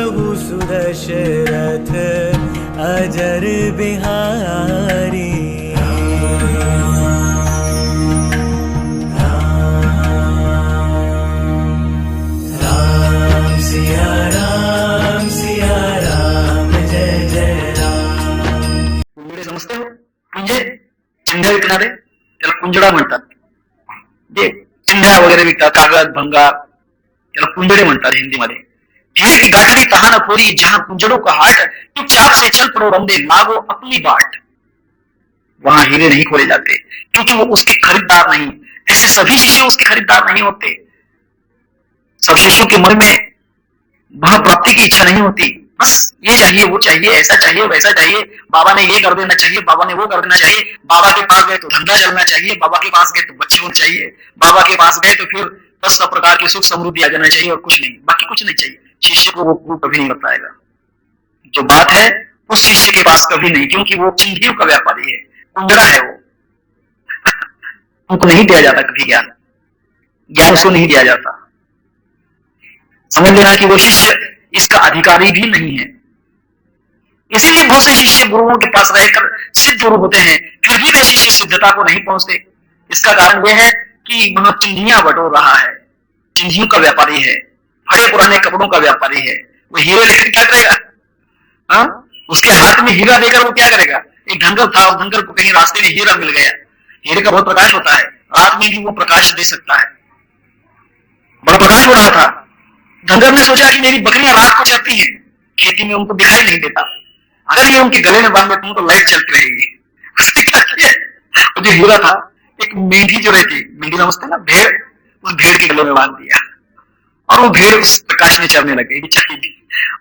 प्रभु सुदशरथ अजर बिहारी। समजते हो? म्हणजे चिंध्या विकणारे त्याला कुंजडा म्हणतात. जे चिंध्या वगैरे विकतात, कागद भंगार, त्याला कुंजडे म्हणतात हिंदीमध्ये. हीरे की गाठड़ी कहा न पूरी, जहां कुंजड़ों का हाट, चुपचाप से चल पड़ो बंदे, मांगो अपनी बाट। वहां हीरे नहीं खोले जाते क्योंकि वो उसके खरीदार नहीं। ऐसे सभी शिष्य उसके खरीदार नहीं होते। सब शिष्यों के मन में वह प्राप्ति की इच्छा नहीं होती। बस ये चाहिए, वो चाहिए, ऐसा चाहिए, वैसा चाहिए, बाबा ने ये कर देना चाहिए, बाबा ने वो कर देना चाहिए, बाबा के पास गए तो धंधा चलना चाहिए, बाबा के पास गए तो बच्चे होने चाहिए, बाबा के पास गए तो फिर 10 प्रकार की सुख समृद्धि आ जाना चाहिए और कुछ नहीं, बाकी कुछ नहीं चाहिए। शिष्य को वो कभी नहीं कर पाएगा। जो बात है उस शिष्य के पास कभी नहीं, क्योंकि वो चिंधियों का व्यापारी है, कुंजड़ा है वो। उनको नहीं दिया जाता कभी ज्ञान, ज्ञान उसको नहीं दिया जाता। समझ लेना कि वो शिष्य इसका अधिकारी भी नहीं है। इसीलिए बहुत से शिष्य गुरुओं के पास रहकर सिद्ध गुरु होते हैं, फिर भी वे शिष्य सिद्धता को नहीं पहुंचते। इसका कारण यह है कि वह चिंधियां बटोर रहा है, चिंधियों का व्यापारी है, फटे पुराने कपड़ों का व्यापारी है। वो हीरे लेकर क्या करेगा? हाँ, उसके हाथ में हीरा देकर वो क्या करेगा? एक धनगर था, उस धनगर को कहीं रास्ते में हीरा मिल गया। हीरे का बहुत प्रकाश होता है, रात में भी वो प्रकाश दे सकता है, बड़ा प्रकाश हो रहा था। धनगर ने सोचा कि मेरी बकरियां रात को चलती हैं, खेती में उनको दिखाई नहीं देता, अगर ये उनके गले में बांध देता हूं तो लाइट चलती रहेगी। उसने क्या किया, जो हीरा था, एक मेंढी जो रहती, मेंढी समझते ना, भेड़, उस भेड़ के गले में बांध दिया और वो भेड़ उस प्रकाश में चलने लग गई। चलती थी,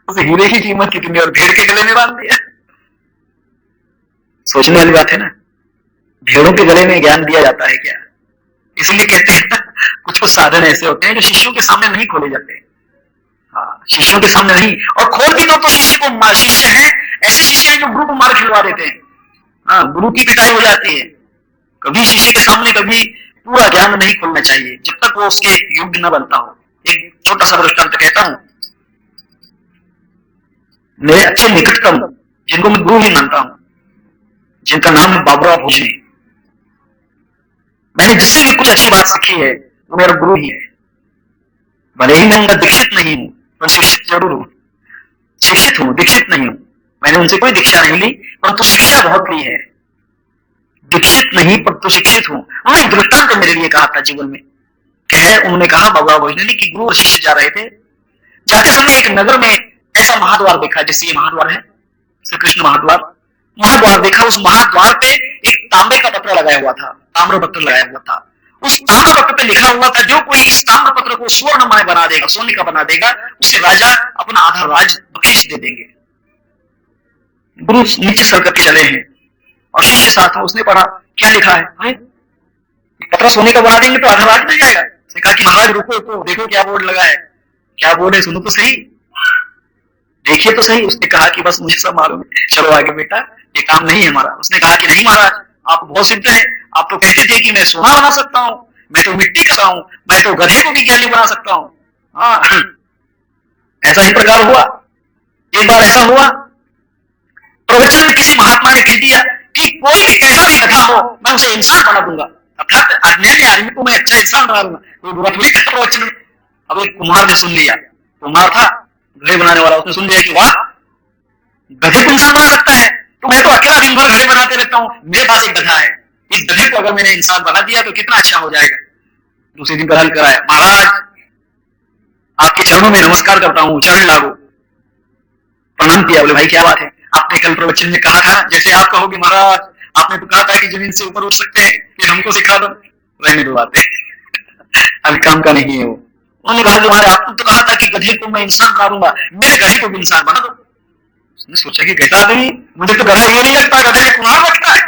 उस हीरे की कीमत कितनी और भेड़ के गले में बांध दिया। सोचने वाली बात है ना, भेड़ों के गले में ज्ञान दिया जाता है क्या? इसलिए कहते हैं कुछ कुछ साधन ऐसे होते हैं जो शिष्यों के सामने नहीं खोले जाते। शिष्यों के सामने नहीं, और खोल भी दो तो शिष्य को, शिष्य है ऐसे शिष्य हैं जो गुरु को मार खिलवा देते हैं। हाँ, गुरु की पिटाई हो जाती है। कभी शिष्य के सामने कभी पूरा ज्ञान नहीं खोलना चाहिए जब तक वो उसके योग्य न बनता हो। एक छोटा सा दृष्टांत कहता हूं। मेरे अच्छे निकटतम, जिनको मैं गुरु ही मानता हूं, जिनका नाम है बाबूराव भोजनी, मैंने जिससे भी कुछ अच्छी बात सीखी है वो मेरा गुरु ही है। भले ही मैं उनका दीक्षित नहीं हूं, पर शिक्षित जरूर हूं। शिक्षित हूं, दीक्षित नहीं हूं। मैंने उनसे कोई दीक्षा नहीं ली, परंतु शिक्षा बहुत ली है। दीक्षित नहीं परंतु शिक्षित हूं। उन्होंने दृष्टांत मेरे लिए कहा था जीवन में। उन्होंने कहा बाबूराव भोजनी ने कि गुरु और शिष्य जा रहे थे, जाते समय एक नगर में ऐसा महाद्वार देखा, जैसे ये महाद्वार है, श्री कृष्ण महाद्वार, महाद्वार देखा। उस महाद्वार पे एक तांबे का पत्र लगाया हुआ था, ताम्रपत्र लगाया हुआ था। उस ताम्रपत्र पे लिखा हुआ था, जो कोई इस ताम्रपत्र को स्वर्णमय बना देगा, सोने का बना देगा, उसे राजा अपना आधा राज बख्शिश दे देंगे। गुरु नीचे सर करके चले हैं और शिष्य साथ में। उसने पढ़ा क्या लिखा है, पत्र सोने का बना देंगे तो आधा राज मिल जाएगा। उसने कहा कि महाराज रुको तो देखो क्या बोर्ड लगा है, क्या बोर्ड है, सुनो तो सही, देखिए तो सही। उसने कहा कि बस मुझे सब मालूम है, चलो आगे बेटा, ये काम नहीं है हमारा। उसने कहा कि नहीं महाराज, आप बहुत सिद्ध हैं, आप तो कहते थे कि मैं सोना बना सकता हूं, मैं तो मिट्टी का हूं, मैं तो गधे को भी ज्ञानी बना सकता हूं। हाँ, ऐसा ही प्रकार हुआ। एक बार ऐसा हुआ, प्रवचन में किसी महात्मा ने कह दिया कि कोई भी कैसा भी गधा हो मैं उसे इंसान बना दूंगा, अर्थात अज्ञानी आदमी को मैं अच्छा इंसान बना दूंगा। कोई बुरा थोड़ी कहता प्रवचन में। अब एक कुम्हार ने सुन लिया, कुम्हार था घड़े बनाने वाला, उसने सुन लिया कि वाह, गधे को इंसान बना सकता है, तो मैं तो अकेला दिन भर घड़े बनाते रहता हूं, मेरे पास एक गधा है, इस गधे को अगर मैंने इंसान बना दिया तो कितना अच्छा हो जाएगा। दूसरे दिन गधा कराया, महाराज आपके चरणों में नमस्कार करता हूं, चरण लागो। प्रणाम किया, बोले भाई क्या बात है, आपने कल प्रवचन में कहा था, जैसे आप कहोगे महाराज, आपने तो कहा था कि जमीन से ऊपर उठ सकते हैं, फिर हमको सिखा दो। रहने दो बातें, अभी काम का नहीं है वो। उन्होंने कहा कि महाराज आपने तो कहा था कि गधे को मैं इंसान बना दूंगा, मेरे गधे को भी इंसान बना दो। उसने सोचा कि कैसा आदमी, मुझे तो गधा ये नहीं लगता, गधे को कुम्हार लगता है,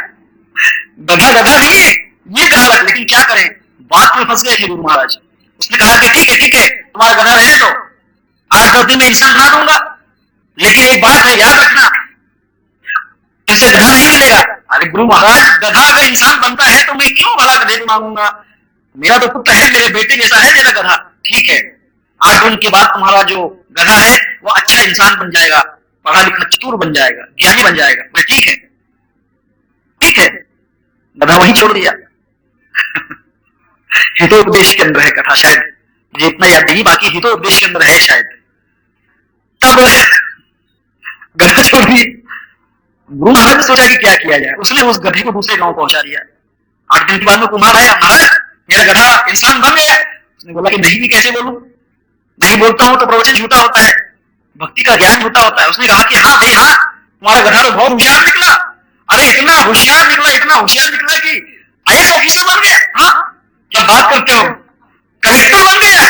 गधा गधा नहीं है, ये गधा लग। लेकिन क्या करें, बात में फंस गए थे गुरु महाराज। उसने कहा कि ठीक है तुम्हारा गधा रहने दो, 8-10 दिन में इंसान बना दूंगा, लेकिन एक बात है याद रखना, इससे गधा नहीं मिलेगा। अरे गुरु महाराज, गधा अगर इंसान बनता है तो मैं क्यों भला गधे को मांगूंगा, मेरा तो पुत्र है, मेरे बेटे जैसा है मेरा गधा। ठीक है, 8 दिन के बाद तुम्हारा जो गधा है वो अच्छा इंसान बन जाएगा, पढ़ा लिखा चतुर बन जाएगा, ज्ञानी बन जाएगा। बोले ठीक है, ठीक है। गधा वहीं छोड़ दिया। हितोपदेश के अंदर है कथा, शायद मुझे इतना याद नहीं, बाकी हितोपदेश के अंदर है शायद। तब गधा छोड़ दी। गुरु महाराज ने सोचा कि क्या किया जाए, उसने उस गधे को दूसरे गांव पहुंचा दिया। 8 दिन के बाद में कुमार आया, महाराज मेरा गधा इंसान बन गया। उसने बोला कि नहीं भी कैसे बोलूं, नहीं बोलता हूं तो प्रवचन झूठा होता है, भक्ति का ज्ञान झूठा होता है। उसने कहा कि हाँ भाई हाँ, तुम्हारा गधा तो बहुत होशियार निकला। अरे इतना होशियार निकला, इतना होशियार निकला कि IAS ऑफिसर बन गया। हाँ क्या बात करते हो, कलेक्टर बन गया।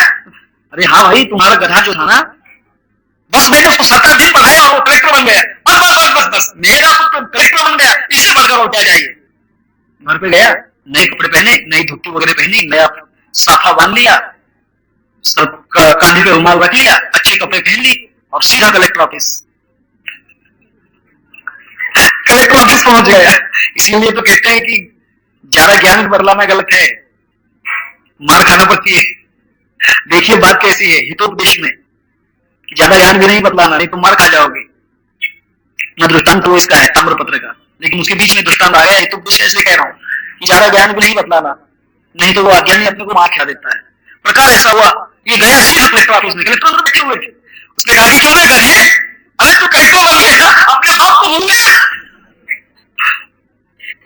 अरे हाँ भाई, तुम्हारा गधा जो था ना, बस मैंने उसको 7-8 दिन पढ़ाया और वो कलेक्टर बन गया। बस बस बस बस बस, मेरा पुत्र कलेक्टर बन गया, इससे बढ़कर और क्या चाहिए। घर पे गया, नए कपड़े पहने, नई धोती वगैरह पहनी, नया साफा बांध लिया, सब कांधे पे रुमाल रख लिया, अच्छे कपड़े पहन ली और सीधा कलेक्टर ऑफिस। कलेक्टर ऑफिस पहुंच गया। इसीलिए तो कहते हैं कि ज्यादा ज्ञान बदलाना गलत है, मार खाना पड़ती है। देखिए बात कैसी है हितोपदेश में, कि ज्यादा ज्ञान भी नहीं बदलाना, नहीं तो मार खा जाओगे। न दृष्टांत तो इसका है ताम्रपत्र का, लेकिन उसके बीच में दृष्टांत आ गया हितोपदेश, ऐसे कह रहा हूं कि ज्यादा ज्ञान भी नहीं बदलाना, नहीं तो वो अज्ञानी अपने को मार खा देता है। प्रकार ऐसा हुआ, ये गया सीधा कलेक्टर ऑफिस में। कलेक्टर अंदर बैठे हुए थे। उसने कहा कि क्यों नहीं गए, अरे तू कलेक्टर बन गया, अपने बाप को भूल गया।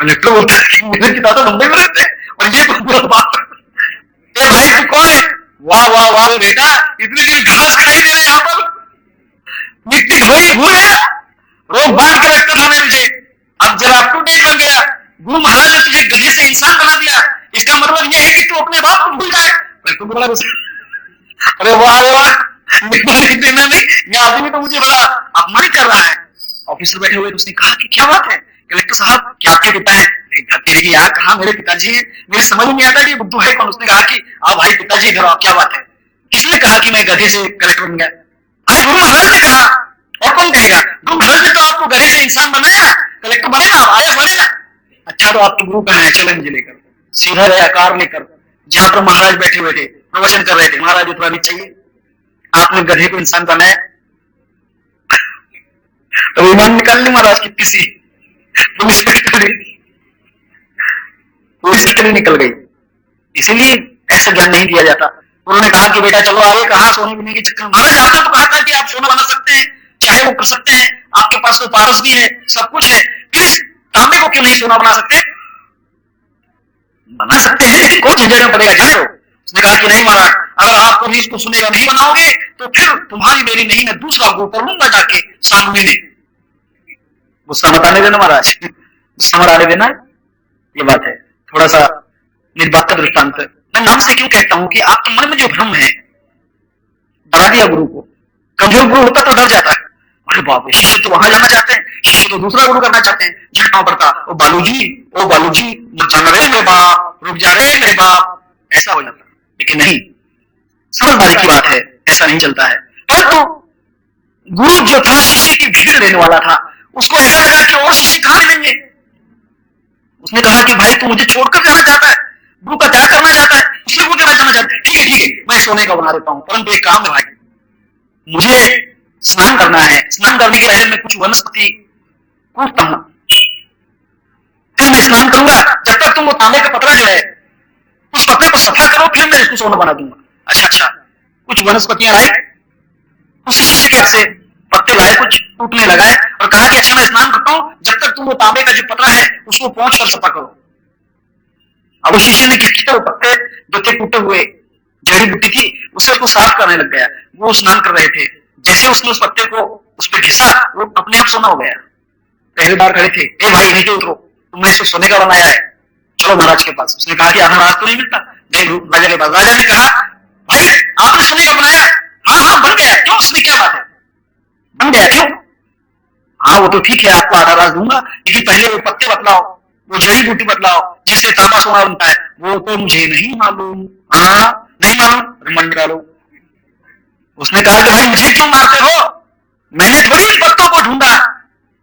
कलेक्टर बोलता है मेरे पिता तो मुंबई में रहते और ये तो पूरा बात, ए भाई तू कौन है। वाह वाह वाह बेटा, इतनी दिन घास खाई मेरे यहाँ पर, मिट्टी धोई भूल गया, रोज बांट के रखता था मैं तुझे, अब जरा अप टू डेट बन गया। गुरु महाराज ने तुझे गधे से इंसान बना दिया, इसका मतलब यह है कि तू अपने बाप को भूल जाए। तो बोला अरे वाह वाह, मैं आदमी तो मुझे बड़ा अपमानित कर रहा है। ऑफिसर बैठे हुए, उसने कहा कि क्या बात है कलेक्टर साहब, क्या आपके पिता है। यार कहा मेरे पिताजी हैं, मेरे समझ नहीं आता कि बुद्धू है कौन। उसने कहा कि आप भाई पिताजी इधर आओ, क्या बात है। किसने कहा कि मैं गधे से कलेक्टर बन गया। अरे गुरु महाराज ने कहा, और कौन कहेगा, गुरु महाराज ने तो आपको गधे से इंसान बनाया, कलेक्टर बनेगा, IAS बनेगा। अच्छा तो आपके गुरु कहाँ है, चलो मुझे लेकर। सीधा गया कार लेकर, जहां पर महाराज बैठे हुए थे, प्रवचन कर रहे थे। महाराज उतरा भी चाहिए, आपने गधे को इंसान बनाया। तो ईमान निकाल ली महाराज की किसी पुलिस कटरी निकल गई। इसीलिए ऐसा ज्ञान नहीं दिया जाता। उन्होंने कहा कि बेटा चलो आगे, कहा सोने बिने के चक्कर। महाराज आपने तो कहा था कि आप सोना बना सकते हैं, चाहे वो कर सकते हैं, आपके पास तो पारस भी है, सब कुछ है, फिर इस तांबे को क्यों नहीं सोना बना सकते। बना सकते हैं लेकिन कौन झंझट में पड़ेगा, जाने दो। उसने कहा कि नहीं महाराज, अगर आप कभी इसको सुनेगा नहीं बनाओगे तो फिर तुम्हारी मेरी नहीं, मैं दूसरा गुरु कर लूंगा जाके सामने में। गुस्सा मत आने देना महाराज, गुस्सा मत आने देना, ये बात है। थोड़ा सा निर्बाध का दृष्टांत मैं नाम से क्यों कहता हूं कि आपके मन में जो भ्रम है, डरा दिया गुरु को। कमजोर गुरु होता तो डर जाता है, अरे बाप रे शिष्य तो वहां जाना चाहते हैं, शिष्य तो दूसरा गुरु करना चाहते हैं, झटना पड़ता, ओ बालूजी मत जाना रे मेरे बाप, रुक जा रे मेरे बाप, ऐसा हो जाता। लेकिन नहीं, समझदारी की बात है, ऐसा नहीं चलता है। परंतु गुरु जो था शिष्य की भीड़ लेने वाला था, उसको ऐसा लगा कि और शिष्य कहां मिलेंगे। उसने कहा कि भाई तू मुझे छोड़कर जाना चाहता है, गुरु का त्याग करना चाहता है, दूसरे गुरु के जाना चाहता है, ठीक है मैं सोने का बना देता हूं, परंतु एक काम है भाई, मुझे स्नान करना है, स्नान करने के पहले मैं कुछ वनस्पति कूटता हूं, फिर मैं स्नान करूंगा। जब तक तुम वो तांबे का पतरा जो है उस पत्ते को सफा करो, फिर मैं इसको सोना बना दूंगा। अच्छा, कुछ वनस्पतियां लाए, उस शिष्य के हाथ से पत्ते लाए, कुछ टूटने लगाए और कहा कि अच्छा मैं स्नान करता हूं, जब तक तुम वो तांबे का जो पतरा है उसको पहुंच कर सफा करो। अब उस शिष्य ने क्या किया, वो पत्ते जो थे टूटे हुए, जड़ी बूटी थी, उसे उसको साफ करने लग गया। वो स्नान कर रहे थे, जैसे उसने उस पत्ते को उस पर घिसा, वो अपने आप सोना हो गया। पहले बार खड़े थे, ए भाई नीचे उतरो, तुमने इसको सोने का बनाया है, चलो महाराज के पास। उसने कहा कि आधा रात तो नहीं मिलता, नहीं राजा के पास। राजा ने कहा भाई आपने सोने का बनाया, हाँ बन गया, क्यों, उसमें क्या बात है, बन गया क्यों। हाँ वो तो ठीक है, आपको आधा राज दूंगा, लेकिन पहले वो पत्ते बतलाओ, वो जड़ी बूटी बतलाओ जिससे तांबा सोना बनता है। वो तो मुझे नहीं मालूम। हाँ नहीं मालूम, मन निकालो। उसने कहा कि भाई मुझे क्यों मारते हो, मैंने थोड़ी इन पत्तों को ढूंढा,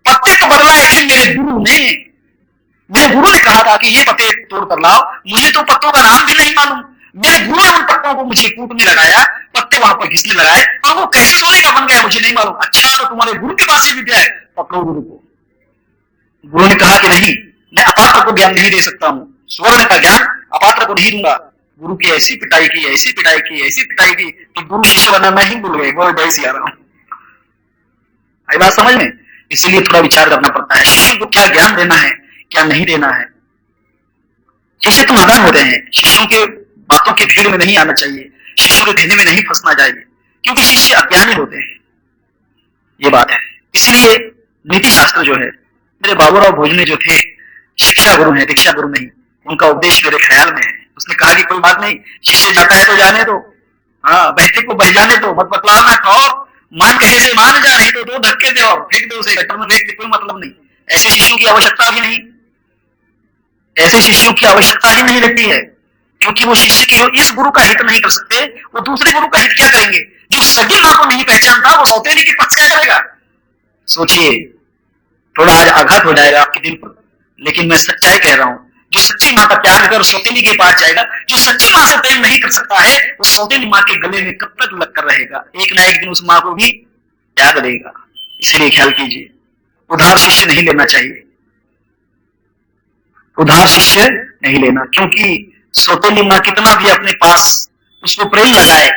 पत्ते तो बदलाए थे मेरे गुरु ने। मेरे गुरु ने कहा था कि ये पत्ते तोड़ कर लाओ, मुझे तो पत्तों का नाम भी नहीं मालूम, मेरे गुरु ने उन पत्तों को मुझे कूटने लगाया, पत्ते वहां पर घिसने लगा है, और वो कैसे सोने का बन गया मुझे नहीं मालूम। अच्छा तो तुम्हारे गुरु के पास ये विद्या है, पकड़ो गुरु को। गुरु ने कहा कि नहीं, मैं अपात्र को ज्ञान नहीं दे सकता हूं, स्वर्ण का ज्ञान अपात्र को नहीं दूंगा। गुरु की ऐसी पिटाई की, ऐसी पिटाई की, ऐसी पिटाई की कि गुरु शिष्य बना मैं ही भूल गए, बहुत बड़ी आ रहा हूं। आई बात समझ में? इसीलिए थोड़ा विचार करना पड़ता है, शिष्यों को क्या ज्ञान देना है, क्या नहीं देना है। शिष्य तो नादान होते हैं, शिष्यों के बातों की भीड़ में नहीं आना चाहिए, शिष्यों के कहने में नहीं फंसना चाहिए, क्योंकि शिष्य अज्ञानी होते हैं, ये बात है। इसलिए नीति शास्त्र जो है, मेरे बाबूराव भोजने जो थे, शिक्षा गुरु है, दीक्षा गुरु नहीं, उनका उपदेश मेरे ख्याल में है। उसने कहा कि कोई बात नहीं, शिष्य जाता है तो जाने दो, हाँ बहते को बह जाने दो, मत बतलाना ठोर, मान कहे से मान जा, नहीं तो दो धक्के दे और फेंक दे उसे गटर में, फेंक दे, कोई मतलब नहीं। ऐसे शिष्यों की आवश्यकता भी नहीं, ऐसे शिष्यों की आवश्यकता ही नहीं रहती है, क्योंकि वो शिष्य केवल इस गुरु का हित नहीं कर सकते, वो दूसरे गुरु का हित क्या करेंगे। जो सगी मां को नहीं पहचानता वो सौतेली के पक्ष क्या करेगा। सोचिए, थोड़ा आज आघात हो जाएगा आपके दिल पर, लेकिन मैं सच्चाई कह रहा हूं। जो सच्ची मां का त्याग कर सौतेली के पास जाएगा, जो सच्ची मां से प्रेम नहीं कर सकता है, वो सौतेली मां के गले में कब तक लग कर रहेगा, एक ना एक दिन उस मां को भी त्याग देगा। इसलिए ख्याल कीजिए, उधार शिष्य नहीं लेना चाहिए, उधार शिष्य नहीं लेना, क्योंकि सौतेली मां कितना भी अपने पास उसको प्रेम लगाए,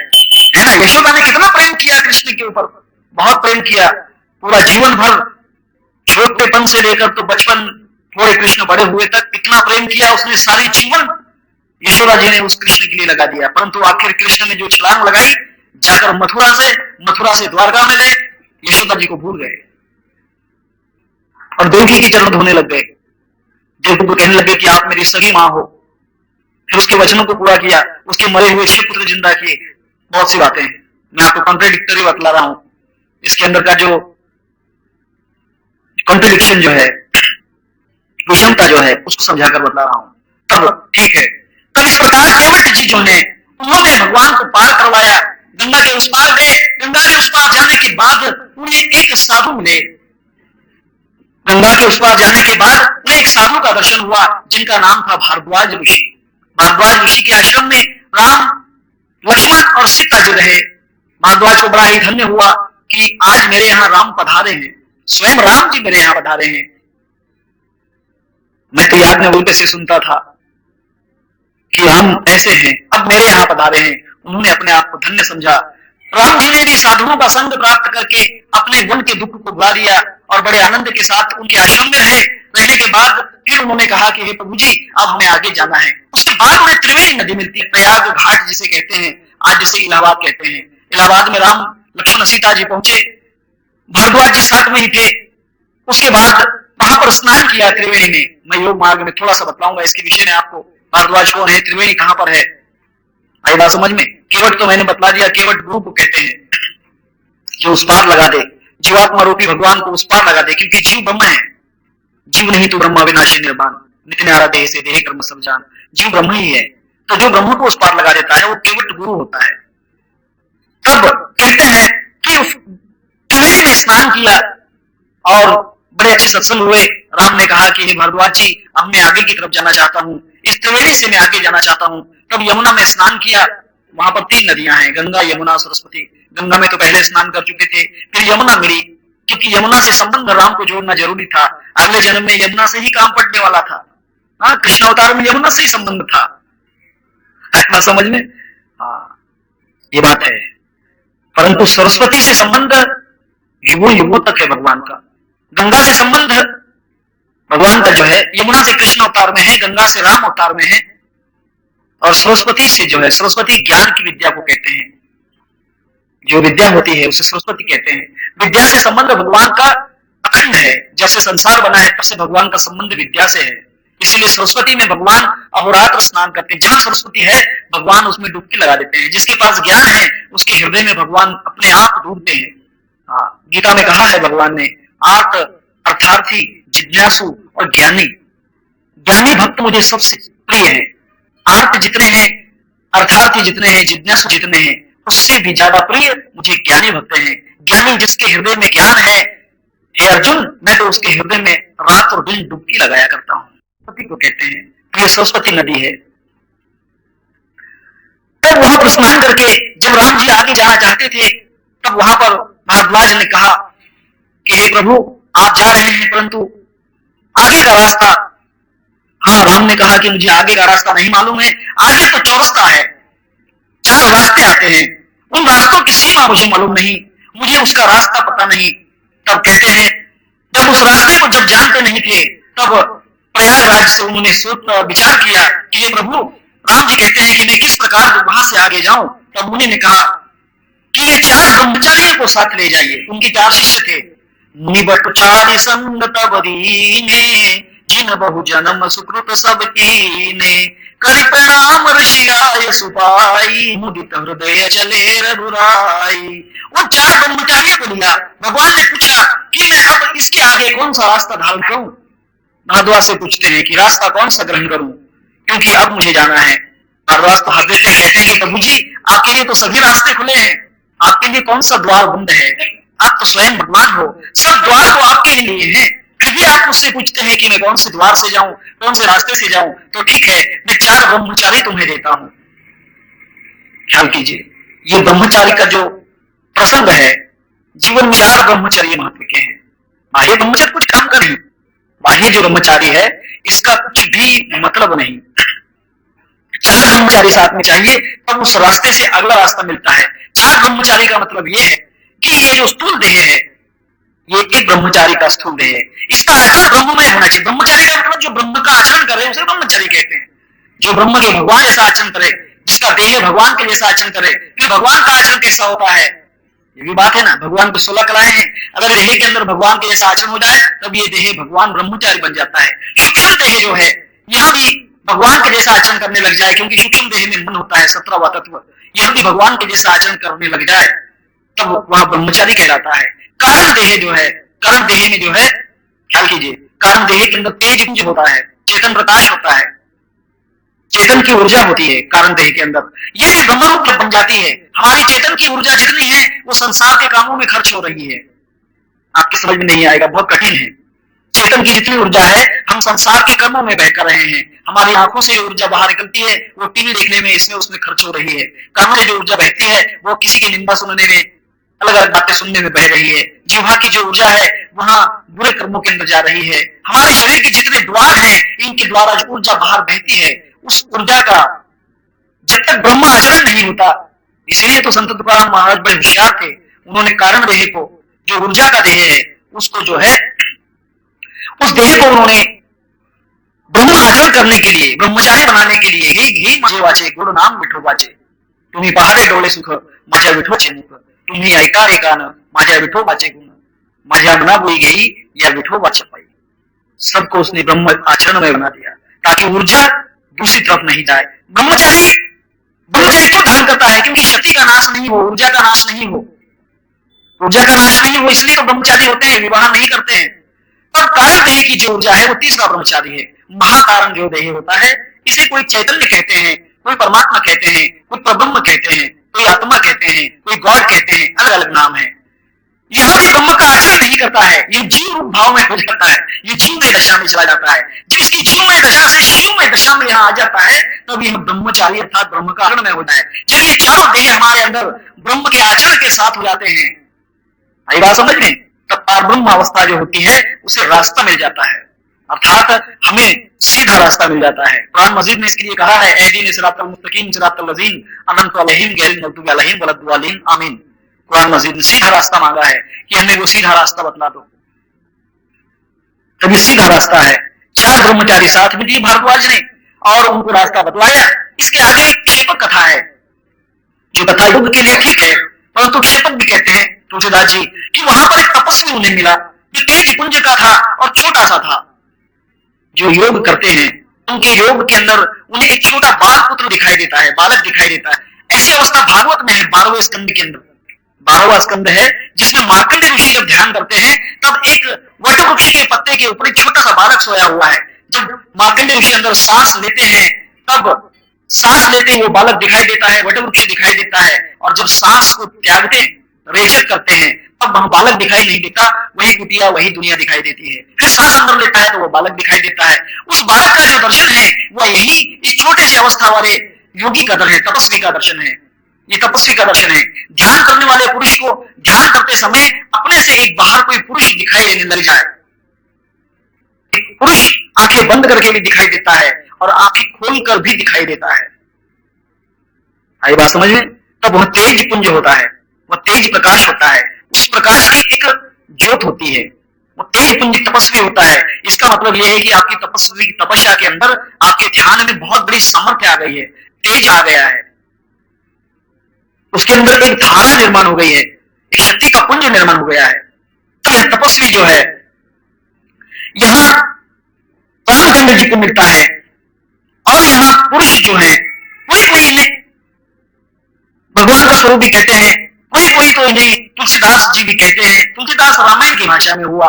है ना। यशोदा ने कितना प्रेम किया कृष्ण के ऊपर, बहुत प्रेम किया, पूरा जीवन भर, छोटेपन से लेकर तो बचपन, थोड़े कृष्ण बड़े हुए तक इतना प्रेम किया उसने, सारे जीवन यशोदा जी ने उस कृष्ण के लिए लगा दिया। परंतु आखिर कृष्ण ने जो छलांग लगाई, जाकर मथुरा से द्वारका में गए, यशोदा जी को भूल गए और देवकी के चरण धोने लग गए। देवकी को कहने लगे कि आप मेरी सगी मां हो। फिर उसके वचनों को पूरा किया, उसके मरे हुए 6 पुत्र जिंदा किए। बहुत सी बातें हैं, मैं आपको कॉन्ट्रेडिक्टरी बतला रहा हूं, इसके अंदर का जो कॉन्ट्रडिक्शन जो है, विषमता जो है, उसको समझाकर बता रहा हूं। तब ठीक है, तब इस प्रकार केवट जी जो है, उन्होंने भगवान को पार करवाया, गंगा के उस पार गए। गंगा के उस पार जाने के बाद उन्हें एक साधु मिले, गंगा के उस पार जाने के बाद उन्हें एक साधु का दर्शन हुआ, जिनका नाम था भारद्वाज ऋषि। भारद्वाज ऋषि के आश्रम में राम, लक्ष्मण और सीता जी रहे। भारद्वाज को बड़ा ही धन्य हुआ कि आज मेरे यहाँ राम पधारे हैं, स्वयं राम जी मेरे यहाँ पधारे हैं। मैं तो याद में उल्टे से सुनता था कि राम ऐसे हैं, अब मेरे यहाँ पधारे हैं। उन्होंने अपने आप को धन्य समझा। राम जी ने भी साधुओं का संग प्राप्त करके अपने वन के दुख को भुला दिया और बड़े आनंद के साथ उनके आश्रम में रहे। रहने के बाद फिर उन्होंने कहा कि हे प्रभु जी, अब हमें आगे जाना है। उसके बाद उन्हें त्रिवेणी नदी मिलती है, प्रयाग घाट जिसे कहते हैं, आज जिसे इलाहाबाद कहते हैं। इलाहाबाद में राम, लक्ष्मण, सीता जी पहुंचे, भारद्वाज जी साथ में ही थे। उसके बाद वहां पर स्नान किया त्रिवेणी में। मैं योग मार्ग में थोड़ा सा बतलाऊंगा इसके विषय में आपको, भारद्वाज कौन है, त्रिवेणी कहां पर है, आई बात समझ में। केवट तो मैंने बतला दिया, केवट गुरु को कहते हैं, जो उस पार लगा दे, जीवात्मा रूपी भगवान को उस पार लगा दे, क्योंकि जीव ब्रह्म है, जीव नहीं तो ब्रह्म विनाशी निर्वाण, नित्य न्यारा देह से देह कर्म सब जान, जीव ब्रह्म ही है। तो जो ब्रह्म को उस पार लगा देता है वो केवट गुरु होता है। तब कहते हैं कि उस त्रिवेणी में स्नान किया और बड़े अच्छे सत्संग हुए। राम ने कहा कि हे भारद्वाज जी, अब मैं आगे की तरफ जाना चाहता हूँ, इस त्रिवेणी से मैं आगे जाना चाहता हूँ। तब यमुना में स्नान किया। वहां पर 3 नदियां हैं, गंगा, यमुना, सरस्वती। गंगा में तो पहले स्नान कर चुके थे, फिर यमुना मिली, क्योंकि यमुना से संबंध राम को जोड़ना जरूरी था। अगले जन्म में यमुना से ही काम पड़ने वाला था। हाँ, कृष्ण अवतार में यमुना से ही संबंध था, इतना समझ में। हाँ, ये बात है। परंतु सरस्वती से संबंध युगों युगों तक है भगवान का। गंगा से संबंध भगवान का जो है, यमुना से कृष्ण अवतार में है, गंगा से राम अवतार में है, और सरस्वती से जो है, सरस्वती ज्ञान की विद्या को कहते हैं। जो विद्या होती है उसे सरस्वती कहते हैं। विद्या से संबंध भगवान का अखंड है। जैसे संसार बना है तब से भगवान का संबंध विद्या से है। इसीलिए सरस्वती में भगवान अहोरात्र स्नान करते हैं। जहां सरस्वती है भगवान उसमें डुबकी लगा देते हैं। जिसके पास ज्ञान है उसके हृदय में भगवान अपने आप डूबते हैं। गीता में कहा है भगवान ने, आर्त, अर्थार्थी, जिज्ञासु और ज्ञानी। ज्ञानी भक्त मुझे सबसे प्रिय है। आर्त जितने हैं, अर्थार्थी जितने हैं, जिज्ञासु जितने हैं, उससे भी ज्यादा प्रिय मुझे ज्ञानी भक्त हैं। ज्ञानी जिसके हृदय में ज्ञान है, हे अर्जुन, मैं तो उसके हृदय में रात और दिन डुबकी लगाया करता हूं। सरस्वती को कहते हैं, ये सरस्वती नदी है। तो तब वहां पर स्नान करके जब राम जी आगे जाना चाहते थे, तब वहां पर भारद्वाज ने कहा कि हे प्रभु, आप जा रहे हैं परंतु आगे का रास्ता। हाँ, राम ने कहा कि मुझे आगे का रास्ता नहीं मालूम है, आगे तो चौरस्ता है, 4 रास्ते आते हैं, उन रास्तों की सीमा मुझे मालूम नहीं, मुझे उसका रास्ता पता नहीं। तब कहते हैं जब उस रास्ते को जब जानते नहीं थे, तब प्रयागराज से उन्होंने सोच विचार किया कि हे प्रभु, राम जी कहते हैं कि मैं किस प्रकार वहां से आगे जाऊं। तब मुनि ने कहा कि ये 4 ब्रह्मचारियों को साथ ले जाइए। उनके 4 शिष्य थे। मुनि बट 4 संग तब दीने, जिन बहु जन्म सुकृत सब कीने, कर प्रणाम ऋषि आय सुपाई, मुदित हृदय चले रघुराई। उन 4 ब्रह्मचारियों को लिया। भगवान ने पूछा कि मैं अब इसके आगे कौन सा रास्ता धारण करूं। भारद्वाज से पूछते हैं कि रास्ता कौन सा ग्रहण करूं, क्योंकि अब मुझे जाना है। भारद्वाज तो हंस देते कहते हैं कि प्रभु जी, आपके लिए तो सभी रास्ते खुले हैं, आपके लिए कौन सा द्वार बंद है, आप तो स्वयं भगवान हो, सब द्वार तो आपके लिए हैं, फिर भी आप मुझसे पूछते हैं कि मैं कौन से द्वार से जाऊं, कौन से रास्ते से जाऊं। तो ठीक है, मैं 4 ब्रह्मचारी तुम्हें देता हूं। ख्याल कीजिए, ये ब्रह्मचारी का जो प्रसंग है, जीवन में 4 ब्रह्मचर्य महत्व के हैं। बाह्य ब्रह्मचर्य कुछ काम का नहीं, बाह्य जो ब्रह्मचारी है इसका कुछ भी मतलब नहीं। 4 ब्रह्मचारी साथ में चाहिए, तब उस रास्ते से अगला रास्ता मिलता है। 4 ब्रह्मचारी का मतलब यह है कि ये जो स्थूल देह है, ये एक ब्रह्मचारी का स्थूल देह है, इसका आचरण ब्रह्ममय होना चाहिए। ब्रह्मचारी का मतलब जो ब्रह्म का आचरण करे उसे ब्रह्मचारी कहते हैं। जो ब्रह्म के भगवान जैसा आचरण करे, जिसका देह भगवान के जैसा आचरण करे। फिर भगवान का आचरण कैसा होता है, ये भी बात है ना। भगवान को 16 कलाएं हैं, अगर देह के अंदर भगवान के जैसा आचरण हो जाए तब ये देह भगवान ब्रह्मचारी बन जाता है। सूक्ष्म देह जो है, यहाँ भी भगवान के जैसा आचरण करने लग जाए, क्योंकि सूक्ष्म देह में मन होता है, 17वां तत्व, यह भी भगवान के जैसा आचरण करने लग जाए तब वह ब्रह्मचारी कहलाता है। कारण देह जो है, कारण देह में जो है, ख्याल कीजिए, कारण देह के अंदर तेज पुंज होता है, चेतन प्रकाश होता है, चेतन की ऊर्जा होती है कारण देह के अंदर, ये भी ब्रह्मरूप बन जाती है। हमारी चेतन की ऊर्जा जितनी है वो संसार के कामों में खर्च हो रही है। आपकी समझ में नहीं आएगा, बहुत कठिन है। चेतन की जितनी ऊर्जा है हम संसार के कर्मों में बह कर रहे हैं। हमारी आंखों से ऊर्जा बाहर निकलती है, वो टीवी देखने में, इसमें उसमें खर्च हो रही है। कानों से जो ऊर्जा बहती है वो किसी की निंदा सुनने में, अलग अलग बातें सुनने में बह रही है। जिह्वा की जो ऊर्जा है वहां बुरे कर्मों के अंदर जा रही है। हमारे शरीर के जितने द्वार हैं, इनके द्वारा जो ऊर्जा बाहर बहती है, उस ऊर्जा का जब तक ब्रह्म आचरण नहीं होता, इसीलिए तो संत तुकाराम महाराज बड़े होशियार थे। उन्होंने कारण देह को, जो ऊर्जा का देह है, उसको जो है, उस देह को उन्होंने ब्रह्म आचरण करने के लिए, ब्रह्मचारी बनाने के लिए, हे माझे वाचे गुरु नाम विठो वाचे, तुम्ही पहाडे डोळे सुख माझ्या विठोचे मुख, तुम्ही ऐकारे कान माझ्या विठो वाचे गुण, माझ्या मना बोई गई या विठो वाचे पाई। सबको उसने ब्रह्म आचरण में बना दिया ताकि ऊर्जा दूसरी तरफ नहीं जाए। ब्रह्मचारी ब्रह्मचर्य क्यों धारण करता है, क्योंकि शक्ति का नाश नहीं हो, ऊर्जा का नाश नहीं हो, ऊर्जा का नाश नहीं हो, इसलिए तो ब्रह्मचारी होते हैं, विवाह नहीं करते हैं। तब कारण देह की जो ऊर्जा है वो तीसरा ब्रह्मचारी है। महाकारण जो देह होता है, इसे कोई चैतन्य कहते हैं, कोई परमात्मा कहते हैं, कोई परब्रह्म कहते हैं, कोई आत्मा कहते हैं, कोई गॉड कहते हैं, अलग अलग नाम है। यह भी ब्रह्म का आचरण नहीं करता है, ये जीव रूप भाव में हो जाता है, ये जीवमय दशा में चला जाता है। जब इसकी जीवमय दशा से शिवमय दशा में यहाँ आ जाता है, तब यह ब्रह्मचारी अर्थात ब्रह्म कारण में होता है। जब ये चारों देह हमारे अंदर ब्रह्म के आचरण के साथ हो जाते हैं, आई बात समझ में, तब ब्रह्म अवस्था जो होती है उसे रास्ता मिल जाता है, अर्थात हमें सीधा रास्ता मिल जाता है। कुरान मजीद ने इसके लिए कहा है, एदीन सिरातल मुस्तकीम सिरातल लजीन अनंत अलैहिम गैरिल मगदूबी अलैहिम वलद्दालिन आमीन। कुरान मजीद ने सीधा रास्ता मांगा है कि हमें वो सीधा रास्ता बतला दो। तब ये सीधा रास्ता है। 4 ब्रह्मचारी साथ में दिए भारद्वाज ने और उनको रास्ता बतलाया। इसके आगे एक क्षेपक कथा है, जो कथा युग के लिए ठीक है, परंतु क्षेपक भी कहते हैं तुलसीदास जी कि वहां पर एक तपस्वी उन्हें मिला जो तेज पुंज का था और छोटा सा था। जो योग करते हैं उनके योग के अंदर उन्हें एक छोटा बाल पुत्र दिखाई देता है, बालक दिखाई देता है। ऐसी अवस्था भागवत में है, 12वें स्कंद के अंदर 12वां स्कंद है, जिसमें मार्कंडेय ऋषि जब ध्यान करते हैं तब एक वट वृक्ष के पत्ते के ऊपर एक छोटा सा बालक सोया हुआ है। जब मार्कंडेय ऋषि अंदर सांस लेते हैं तब सांस लेते ही वो बालक दिखाई देता है, वट वृक्ष दिखाई देता है, और जब सांस को त्यागते हैं, रेचक करते हैं, तब वहां बालक दिखाई नहीं देता, वही कुटिया वही दुनिया दिखाई देती है। फिर सांस अंदर लेता है तो वो बालक दिखाई देता है। उस बालक का जो दर्शन है वह यही इस छोटे से अवस्था वाले योगी का दर्शन है, तपस्वी का दर्शन है। ये तपस्वी का दर्शन है। ध्यान करने वाले पुरुष को ध्यान करते समय अपने से एक बाहर कोई पुरुष दिखाई देने लग जाए। एक पुरुष आंखें बंद करके भी दिखाई देता है और आंखें खोलकर भी दिखाई देता है। आई बात समझ में? तब वह तेज पुंज होता है, वह तेज प्रकाश होता है। उस प्रकाश की एक ज्योत होती है, वो तेज पुंज तपस्वी होता है। इसका मतलब यह है कि आपकी तपस्वी तपस्या के अंदर आपके ध्यान में बहुत बड़ी सामर्थ्य आ गई है, तेज आ गया है, उसके अंदर एक धारा निर्माण हो गई है, एक शक्ति का पुंज निर्माण हो गया है। तो यह तपस्वी जो है, यहां रामचंद्र जी को मिलता है। और यहां पुरुष जो है, कोई कोई इन्हें भगवान का स्वरूप भी कहते हैं, कोई कोई तो इन्हें तुलसीदास जी भी कहते हैं। तुलसीदास रामायण की भाषा में हुआ।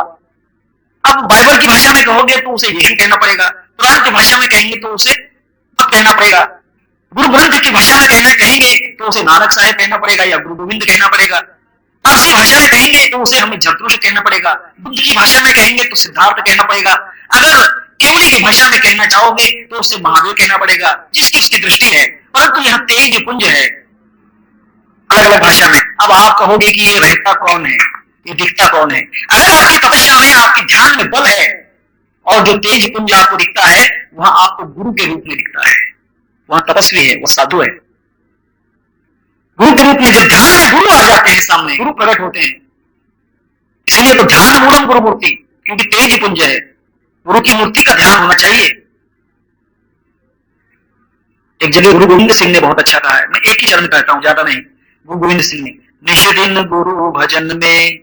अब बाइबल की भाषा में कहोगे तो उसे यीशु कहना पड़ेगा, कुरान की भाषा में कहेंगे तो उसे भक्त कहना पड़ेगा, गुरु ग्रंथ की भाषा में कहेंगे तो उसे नानक साहेब कहना पड़ेगा या गुरु गोविंद कहना पड़ेगा। पारसी भाषा में कहेंगे तो उसे हमें जरतुष कहना पड़ेगा, बुद्ध की भाषा में कहेंगे तो सिद्धार्थ कहना पड़ेगा, अगर केवली की भाषा में कहना चाहोगे तो उसे महावीर कहना पड़ेगा, जिसकी उसकी दृष्टि है। परंतु यहाँ तेज पुंज है अलग अलग भाषा में। अब आप कहोगे कि ये रहता कौन है, ये दिखता कौन है? अगर आपकी तपस्या में, आपके ध्यान में बल है और जो तेज पुंज आपको दिखता है वहां आपको गुरु के रूप में दिखता है, वहां तपस्वी है, वो साधु है। गुरु के रूप में जब ध्यान में गुरु आ जाते हैं, सामने गुरु प्रकट होते हैं। इसलिए तो ध्यान मूलम गुरु मूर्ति, क्योंकि तेज पुंज है, गुरु की मूर्ति का ध्यान होना चाहिए। एक जगह गुरु गोविंद सिंह ने बहुत अच्छा कहा है, मैं एक ही चरण कहता हूं, ज्यादा नहीं। गुरु गोविंद सिंह ने, निश दिन गुरु भजन में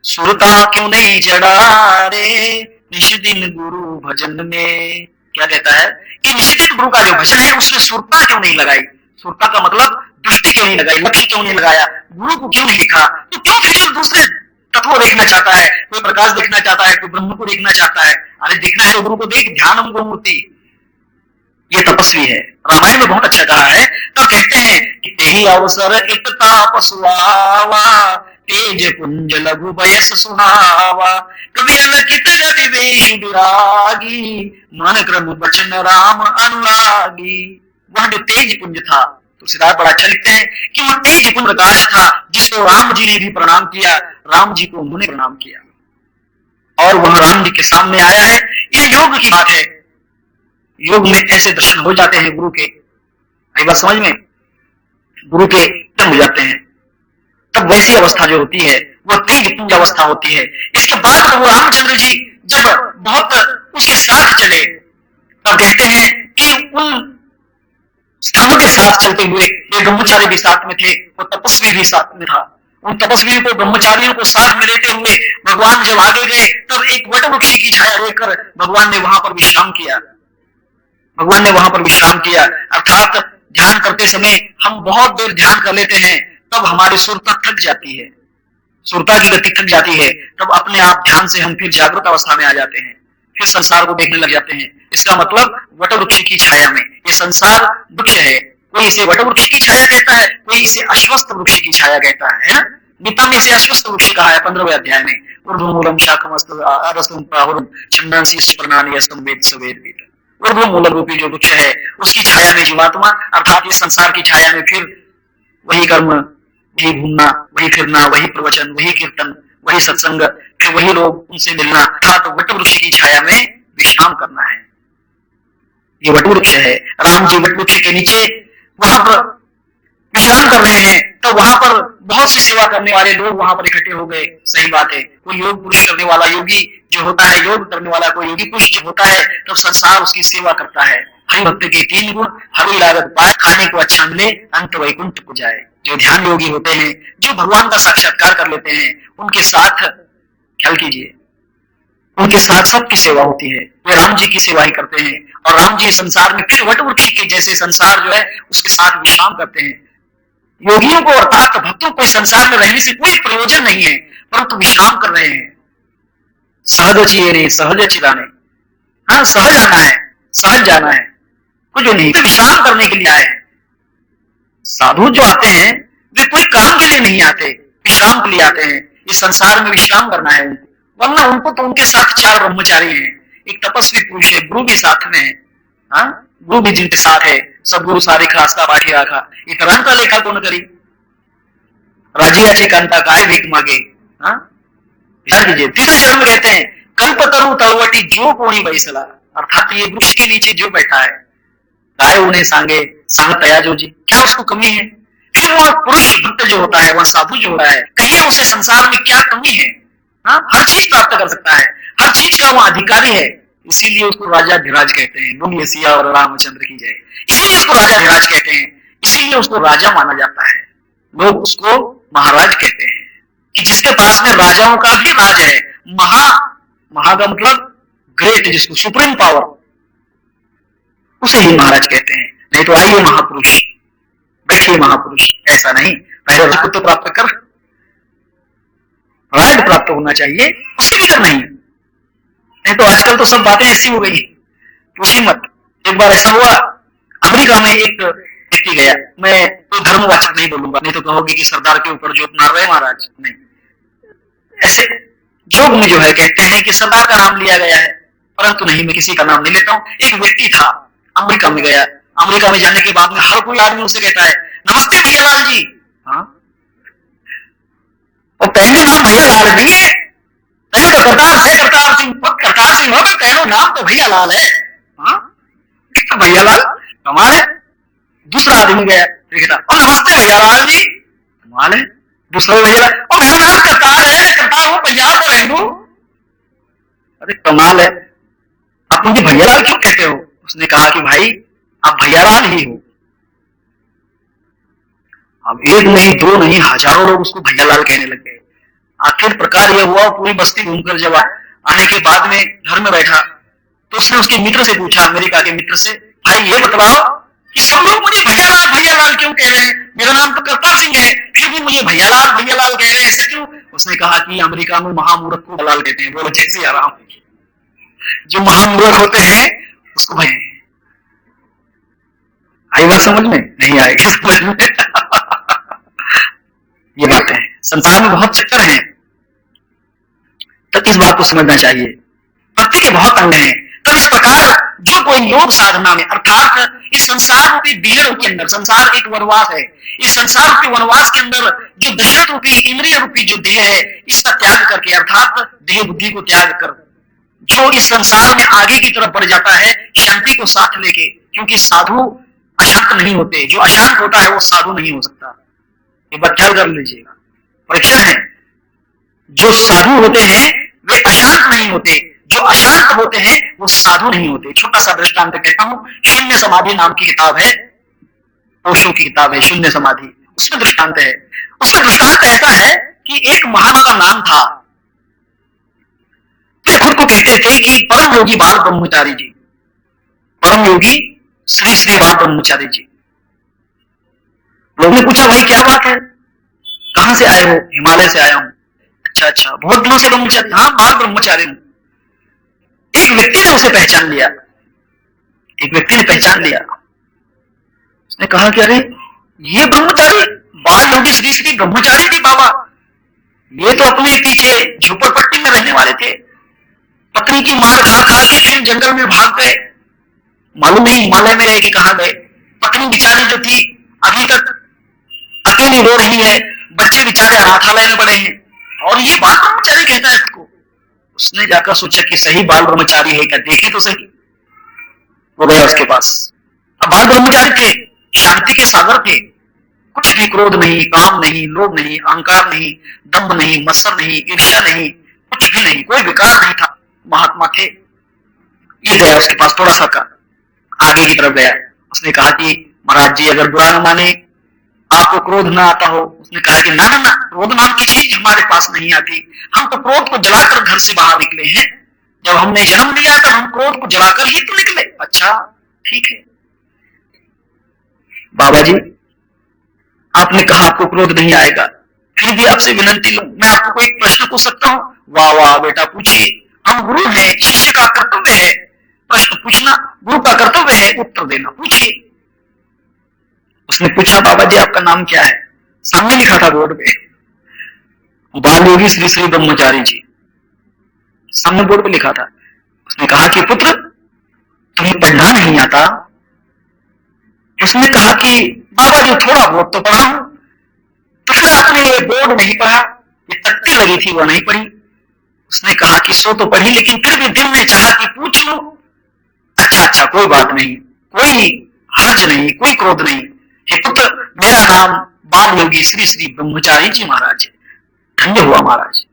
सुरता क्यों नहीं जड़ा रे, निश दिन गुरु भजन में, क्या कहता है कि निश्चित गुरु का जो भजन है उसमें सुरता क्यों नहीं लगाई। सुरता का मतलब दृष्टि क्यों नहीं लगाई, लक्ष्य क्यों नहीं लगाया, गुरु को क्यों नहीं देखा। तो क्यों फिर दूसरे तत्व को देखना चाहता है, कोई प्रकाश देखना चाहता है, कोई ब्रह्म को देखना चाहता है। अरे देखना है तो गुरु को देख, ध्यान गुरु मूर्ति। ये तपस्वी है। रामायण में बहुत अच्छा कहा है, तो कहते हैं कि तेही अवसर एक तापसुआवा, तेज पुंज लघु बयस सुहावा, कबीर लखित गति वेश विरागी, मन क्रम बचन राम अनुरागी। वह जो तेज पुंज था, तुलसीदास बड़ा अच्छा लिखते हैं कि वह तेज पुंज प्रकाश था जिसको राम जी ने भी प्रणाम किया, राम जी को उन्होंने प्रणाम किया और वह राम जी के सामने आया है। यह योग की बात है, योग में ऐसे दर्शन हो जाते हैं गुरु के, आई बात समझ में, गुरु के हो जाते हैं। तब वैसी अवस्था जो होती है वह तेज पुंज अवस्था होती है। इसके बाद प्रभु रामचंद्र जी जब बहुत उसके साथ चले, तब कहते हैं कि उन स्थानों के साथ चलते हुए ये ब्रह्मचारी भी साथ में थे, वो तपस्वी भी साथ में था। उन तपस्वियों को, ब्रह्मचारियों को साथ में लेते हुए भगवान जब आगे गए तब एक वट वृक्ष की छाया लेकर भगवान ने वहां पर विश्राम किया। भगवान ने वहां पर विश्राम किया, अर्थात ध्यान करते समय हम बहुत देर ध्यान कर लेते हैं, तब हमारी सुरता थक जाती है, सुरता की गति थक जाती है, तब अपने आप ध्यान से हम फिर जागृत अवस्था में आ जाते हैं, फिर संसार को देखने लग जाते हैं। इसका मतलब वट वृक्ष की छाया में, ये संसार वृक्ष है, कोई इसे वट वृक्ष की छाया कहता है, कोई इसे अश्वत्थ वृक्ष की छाया कहता है ना। गीता में इसे अश्वत्थ वृक्ष कहा है 15वें अध्याय में, ऊर्ध्वमूलम शाखमस्तु अरसं प्राहुरं छंदांसि प्रणानि असंवेद सवेद। ऊर्ध्वमूल रूपी जो वृक्ष है उसकी छाया में जीवात्मा, अर्थात इस संसार की छाया में फिर वही कर्म, वही घूमना, वही फिरना, वही प्रवचन, वही कीर्तन, वही सत्संग, फिर वही लोग, उनसे मिलना, अर्थात वट वृक्ष की छाया में विश्राम करना है। ये वट वृक्ष है। राम जी वट वृक्ष के नीचे वहां पर विश्राम कर रहे हैं, तो वहां पर बहुत सी सेवा करने वाले लोग वहां पर इकट्ठे हो गए। सही बात है, कोई योग पुरुष करने वाला योगी जो होता है, योग करने वाला कोई योगी पुरुष जो होता है, तब संसार उसकी सेवा करता है। हरि भक्त के 3 गुण, हरि लागत पाए, खाने को अच्छा मिले, अंत वैकुंठ को जाए। जो ध्यान योगी होते हैं, जो भगवान का साक्षात्कार कर लेते हैं, उनके साथ ख्याल कीजिए, उनके साथ सबकी सेवा होती है, वे राम जी की सेवा ही करते हैं और राम जी संसार में फिर वट वृक्ष के जैसे संसार जो है उसके साथ विश्राम करते हैं। योगियों को अर्थात भक्तों को संसार में रहने से कोई प्रयोजन नहीं है, परंतु विश्राम कर रहे हैं। सहज चिए सहज चिदाने, हाँ सहज आना है, सहज जाना है, कुछ नहीं, विश्राम करने के लिए आए हैं। साधु जो आते हैं वे कोई काम के लिए नहीं आते, विश्राम के लिए आते हैं। इस संसार में विश्राम करना है उनको, वरना उनको तो उनके साथ 4 ब्रह्मचारी हैं, एक तपस्वी पुरुष है, गुरु भी साथ में है, हाँ गुरु भी जिनके साथ है, सब गुरु सारी खास्ता पाठी राखा, इतरांचा लेखा कोण करी, राजियाचे कांता काय भीक मागे। विचार कीजिए, तीसरे चरण में कहते हैं कल्प तरु तलवटी जो कोणी बैसला, अर्थात ये वृक्ष के नीचे जो बैठा है, गाय उन्हें सांगे सांग तया जो जी, क्या उसको कमी है। फिर वह पुरुष भक्त जो होता है, वह साधु जो होता है, कहिए उसे संसार में क्या कमी है। हर चीज प्राप्त कर सकता है, हर चीज का वह अधिकारी है, इसीलिए उसको राजा धीराज कहते हैं। बोलिए सिया और रामचंद्र की जय। इसीलिए उसको राजा धीराज कहते हैं, इसीलिए उसको राजा माना जाता है। लोग उसको महाराज कहते हैं कि जिसके पास में राजाओं का भी राज है। महा का मतलब ग्रेट, जिसको सुप्रीम पावर, उसे ही महाराज कहते हैं। नहीं तो आइए महापुरुष, बैठिए महापुरुष, ऐसा नहीं। पहले राज तो प्राप्त कर, राज प्राप्त होना चाहिए, उसकी फिक्र नहीं तो आजकल तो सब बातें ऐसी हो गई, पूछी मत। एक बार ऐसा हुआ, अमेरिका में एक व्यक्ति गया, मैं तो धर्मवाचक नहीं बोलूंगा, नहीं तो कहोगे कि सरदार के ऊपर जोत मार रहे महाराज, नहीं। ऐसे जोग में जो है कहते हैं कि सरदार का नाम लिया गया है, परंतु नहीं, मैं किसी का नाम नहीं लेता हूं। एक व्यक्ति था, अमेरिका में गया, अमेरिका में जाने के बाद में हर कोई आदमी उसे कहता है नमस्ते भैयालाल जी। और कहने नाम भैयालाल जी है, तभी तो करतार सिंह हो, कहनो नाम तो भैयालाल है। तो भैयालाल कमाल है। दूसरा आदमी गया, देखता और नमस्ते भैयालाल जी, कमाल है। दूसरा भैयालाल, और मेरा नाम करतार है, करतार हूं, पंजाब में रहूं। अरे कमाल है, आप मुझे भैयालाल क्यों कहते हो। उसने कहा कि भाई आप भैयालाल ही हो। अब एक नहीं, दो नहीं, हजारों लोग उसको भैयालाल कहने लग गए। आखिर प्रकार यह हुआ, पूरी बस्ती घूमकर जब आने के बाद में घर में बैठा तो उसने उसके मित्र से पूछा, अमेरिका के मित्र से, भाई ये बतलाओ कि सब लोग मुझे भैयालाल भैयालाल क्यों कह रहे हैं, मेरा नाम तो करतार सिंह है, फिर भी मुझे भैयालाल भैयालाल कह रहे हैं, ऐसे क्यों। उसने कहा कि अमेरिका में महामूर्ख को भैयालाल कहते हैं। बोलो जैसे आराम, जो महामूर्ख होते हैं उसको भाई। आई बात समझ में? नहीं आएगी समझ में। ये बात है, संसार में बहुत चक्कर हैं, तो इस बात को समझना चाहिए। भक्ति के बहुत अंग हैं। तो इस प्रकार जो कोई योग साधना में, अर्थात इस संसार रूपी बिहड़ के अंदर, संसार एक वनवास है, इस संसार रूपी वनवास के अंदर जो दशरथ रूपी इंद्रिय रूपी जो देह है, इसका त्याग करके, अर्थात देह बुद्धि को त्याग कर जो इस संसार में आगे की तरफ बढ़ जाता है, शांति को साथ लेके, क्योंकि साधु अशांत नहीं होते, जो अशांत होता है वो साधु नहीं हो सकता। ये बात ख्याल कर लीजिएगा, परीक्षा है। जो साधु होते हैं वे अशांत नहीं होते, जो अशांत होते हैं वो साधु नहीं होते। छोटा सा दृष्टांत कहता हूं, शून्य समाधि नाम की किताब है, ओशो की किताब है शून्य समाधि, उसमें दृष्टांत है। उसमें दृष्टांत ऐसा है कि एक महात्मा का नाम था, वे खुद को कहते थे कि परम योगी बाल ब्रह्मचारी जी, परम योगी श्री श्री बाल ब्रह्मचारी जी। लोगों ने पूछा भाई क्या बात है, कहां से आए हो। हिमालय से आया हूं। अच्छा, बहुत दिनों से ब्रह्मचारी। हाँ, बाल ब्रह्मचारी हूं। एक व्यक्ति ने उसे पहचान लिया, एक व्यक्ति ने पहचान लिया। उसने कहा कि अरे ये ब्रह्मचारी, बाल योगी श्री श्री ब्रह्मचारी थे बाबा, ये तो अपने पीछे झोपड़पट्टी में रहने वाले थे, पत्नी की मार खा खा के फिर जंगल में भाग गए, मालूम नहीं हिमालय में रह के कहां गए। पत्नी बेचारी जो थी अभी तक अकेली रो रही है, बच्चे बेचारे अनाथालय में पड़े हैं, और ये बाल ब्रह्मचारी कहता है उसको। उसने जाकर सोचा कि सही बाल ब्रह्मचारी है क्या, देखे तो सही। वो गया उसके पास। अब बाल ब्रह्मचारी थे, शांति के सागर थे, कुछ भी क्रोध नहीं, काम नहीं, लोभ नहीं, अहंकार नहीं, दंभ नहीं, मत्सर नहीं, ईर्ष्या नहीं, कुछ भी नहीं, कोई विकार नहीं था, महात्मा थे। ये गया उसके पास, थोड़ा सा आगे की तरफ गया। उसने कहा कि महाराज जी अगर बुरा न माने, आपको क्रोध ना आता हो। उसने कहा कि ना ना ना, क्रोध नाम की चीज हमारे पास नहीं आती, हम तो क्रोध को जलाकर घर से बाहर निकले हैं, जब हमने जन्म लिया तब हम क्रोध को जलाकर ही तो निकले। अच्छा ठीक है बाबा जी, आपने कहा आपको क्रोध नहीं आएगा, फिर भी आपसे विनंती लूं, मैं आपको कोई प्रश्न पूछ सकता हूं। वाह वाह बेटा पूछिए, हम गुरु हैं, शिष्य का कर्तव्य है प्रश्न पूछना, गुरु का कर्तव्य है उत्तर देना, पूछिए। उसने पूछा बाबा जी आपका नाम क्या है। सामने लिखा था बोर्ड पे, बाल योगी श्री श्री ब्रह्मचारी जी, सामने बोर्ड पे लिखा था। उसने कहा कि पुत्र तुम्हें पढ़ना नहीं आता, उसने कहा कि बाबा जी थोड़ा बहुत तो पढ़ा हूं। तो फिर आपने ये बोर्ड नहीं पढ़ा, ये तख्ती लगी थी वो नहीं पढ़ी। उसने कहा कि सो तो पढ़ी, लेकिन फिर भी दिल ने चाहा कि पूछूं। अच्छा अच्छा, कोई बात नहीं, कोई हर्ज नहीं, कोई क्रोध नहीं। हे पुत्र, मेरा नाम बाल योगी श्री श्री ब्रह्मचारी जी महाराज है। धन्य हुआ महाराज।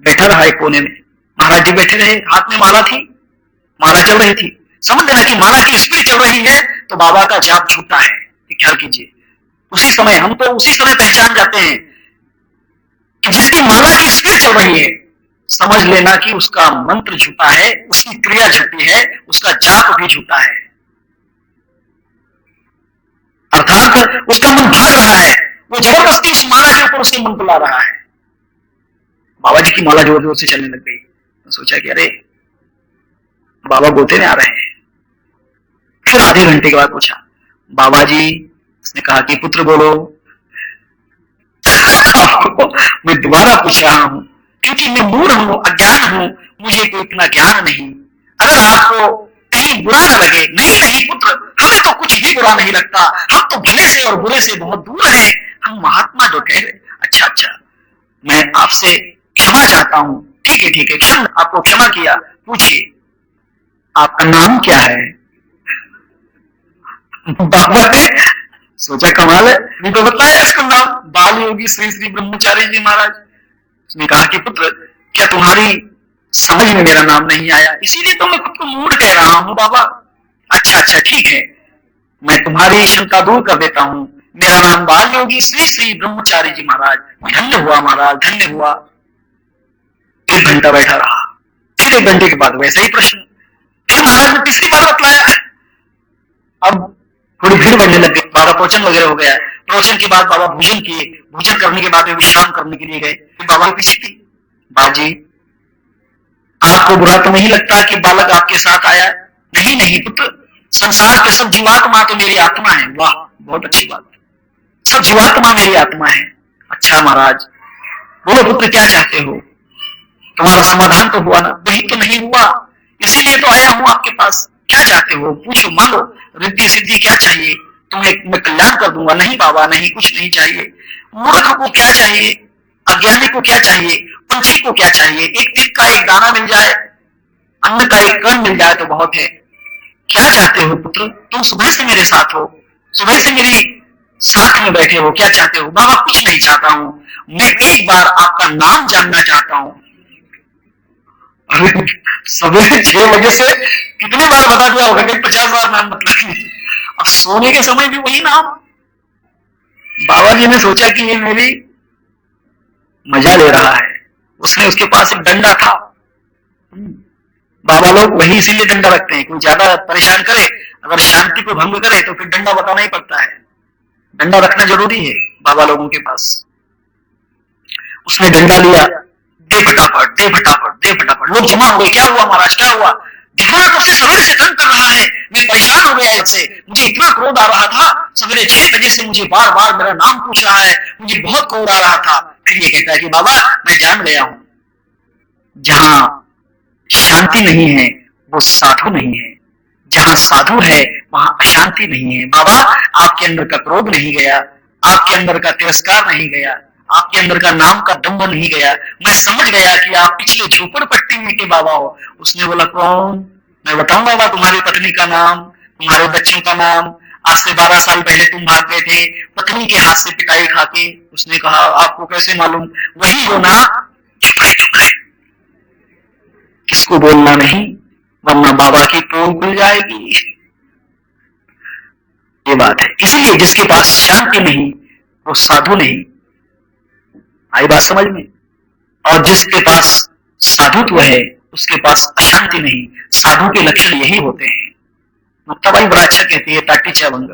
बैठा रहा एक कोने में, महाराज जी बैठे रहे, हाथ में माला थी, माला चल रही थी। समझ लेना कि माला की स्पीड चल रही है तो बाबा का जाप छूटा है, ख्याल कीजिए। उसी समय हम तो उसी समय पहचान जाते हैं कि जिसकी माला की स्पीड चल रही है, समझ लेना कि उसका मंत्र झूठा है, उसकी क्रिया झूठी है, उसका जाप भी झूठा है। अर्थात उसका मन भाग रहा है, वो जबरदस्ती उस माला के ऊपर उसके मन को ला रहा है। बाबा जी की माला जोर जोर से चलने लग गई। तो सोचा कि अरे बाबा बोलते नहीं आ रहे हैं। फिर आधे घंटे के बाद पूछा, बाबा जी, उसने कहा कि पुत्र बोलो। मैं दोबारा पूछ रहा हूं क्योंकि मैं मूढ़ हूं, अज्ञान हूं, मुझे कोई इतना ज्ञान नहीं। अगर आपको कहीं बुरा न लगे, नहीं नहीं पुत्र, हमें तो कुछ भी बुरा नहीं लगता, हम तो भले से और बुरे से बहुत दूर हैं, हम महात्मा जो कह रहे। अच्छा अच्छा, मैं आपसे क्षमा चाहता हूं। ठीक है ठीक है, क्षमा, आपको क्षमा किया। पूछिए आपका नाम क्या है? बाबा ने सोचा कमाल है, नहीं तो बताया इसका नाम बाल योगी श्री श्री ब्रह्मचारी जी महाराज। उसने कहा कि पुत्र, क्या तुम्हारी समझ में मेरा नाम नहीं आया, इसीलिए तो मैं खुद को मूढ़ कह रहा हूं बाबा। अच्छा अच्छा ठीक है, मैं तुम्हारी शंका दूर कर देता हूं। मेरा नाम बाल योगी श्री श्री ब्रह्मचारी जी महाराज। धन्य हुआ महाराज, धन्य हुआ। 1 घंटा बैठा रहा। फिर 1 घंटे के बाद वैसे ही प्रश्न। फिर महाराज ने तीसरी बार बतलाया। अब थोड़ी भीड़ बढ़ने लग गई, बाबा प्रवचन वगैरह हो गया। प्रवचन के बाद बाबा भोजन किए, भोजन करने के बाद वे विश्राम करने के लिए गए। फिर बाबा पीछे थी, बाबूजी आपको बुरा तो नहीं लगता कि बालक आपके साथ आया? नहीं नहीं पुत्र, संसार के सब जीवात्मा तो मेरी आत्मा है। वाह, बहुत अच्छी बात, सब जीवात्मा मेरी आत्मा है। अच्छा महाराज, बोलो पुत्र क्या चाहते हो? तुम्हारा समाधान तो हुआ ना? वही तो नहीं हुआ, इसीलिए तो आया हूं आपके पास। क्या चाहते हो पूछो, मांगो, रिद्धि सिद्धि क्या चाहिए? तुम्हें मैं कल्याण कर दूंगा। नहीं बाबा नहीं, कुछ नहीं चाहिए। मूर्ख को क्या चाहिए? अज्ञानी को क्या चाहिए? पंछी को क्या चाहिए? एक तिल का एक दाना मिल जाए, अन्न का एक कण मिल जाए तो बहुत है। क्या चाहते हो पुत्र? तुम सुबह से मेरे साथ हो, सुबह से मेरी साथ में बैठे हो, क्या चाहते हो? बाबा कुछ नहीं चाहता हूं, मैं एक बार आपका नाम जानना चाहता हूं। अरे सवेरे 6 बजे से कितनी बार बता दिया होगा कि 50 बार नाम मतलब। अब सोने के समय भी वही नाम। बाबा जी ने सोचा कि ये मेरी मजा ले रहा है। उसने, उसके पास एक डंडा था। बाबा लोग वही इसीलिए डंडा रखते हैं, कोई ज्यादा परेशान करे, अगर शांति को भंग करे तो फिर डंडा बताना ही पड़ता है। डंडा रखना जरूरी है बाबा लोगों के पास। उसने डंडा लिया, दे फटाफट दे फटाफट दे फटाफट। लोग जमा हो गए, क्या हुआ महाराज क्या हुआ? देखो ना, तुमसे सवेरे से तंग कर रहा है, मैं परेशान हो गया इससे, मुझे इतना क्रोध आ रहा था, सवेरे 6 बजे से मुझे बार बार मेरा नाम पूछ रहा है, मुझे बहुत क्रोध आ रहा था। फिर ये कहता है कि बाबा मैं जान गया हूं, जहां शांति नहीं है वो साधु नहीं है, जहां साधु है वहां अशांति नहीं है। बाबा आपके अंदर का क्रोध नहीं गया, आपके अंदर का तिरस्कार नहीं गया, आपके अंदर का नाम का दम्भ नहीं गया। मैं समझ गया कि आप पिछले झोपड़पट्टी में के बाबा हो। उसने बोला कौन? मैं बताऊं बाबा, तुम्हारी पत्नी का नाम, तुम्हारे बच्चों का नाम। आज से 12 साल पहले तुम भाग गए थे पत्नी के हाथ से पिटाई खा के। उसने कहा आपको कैसे मालूम? वही हो ना? चुप रहे चुप रहे, किसको बोलना नहीं, वरना बाबा की पोल खुल जाएगी। ये बात है। इसीलिए जिसके पास शांति नहीं वो साधु नहीं। आई बात समझ में? और जिसके पास साधुत्व है उसके पास अशांति नहीं। साधु के लक्षण यही होते हैं। मुक्ताबाई बड़ा अच्छा कहती है, टाटीच्या भंग,